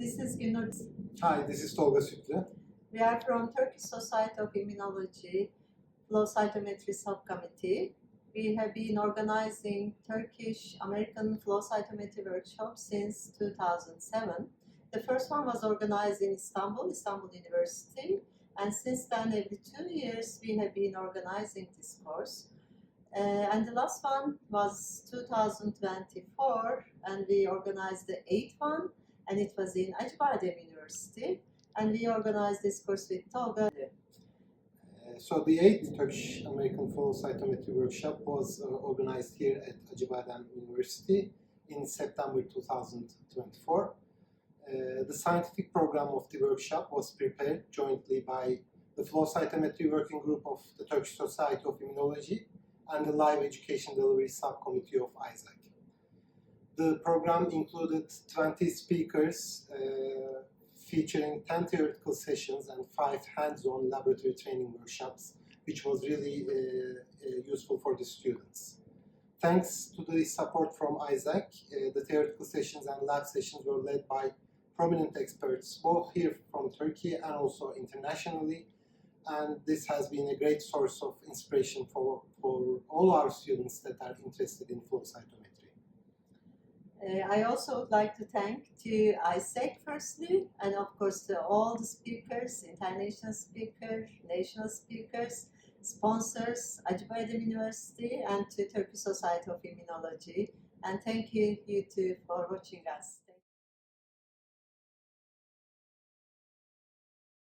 This is Günür. Hi, this is Tolga Sütlü. We are from Turkish Society of Immunology, Flow Cytometry Subcommittee. We have been organizing Turkish American Flow Cytometry Workshops since 2007. The first one was organized in Istanbul University, and since then every 2 years we have been organizing this course. And the last one was 2024, and we organized the 8th one, and it was in Acıbadem University, and we organized this course with Tolga. So the 8th Turkish American Flow Cytometry Workshop was organized here at Acıbadem University in September 2024. The scientific program of the workshop was prepared jointly by the Flow Cytometry Working Group of the Turkish Society of Immunology and the Live Education Delivery Subcommittee of ISAC. The program included 20 speakers featuring 10 theoretical sessions and 5 hands-on laboratory training workshops, which was really useful for the students. Thanks to the support from ISAC, the theoretical sessions and lab sessions were led by prominent experts, both here from Turkey and also internationally, and this has been a great source of inspiration for all our students that are interested in flow cytometry. I also would like to thank to ISAC firstly, and of course to all the speakers, international speakers, national speakers, sponsors, Acıbadem University, and to Turkish Society of Immunology. And thank you too for watching us.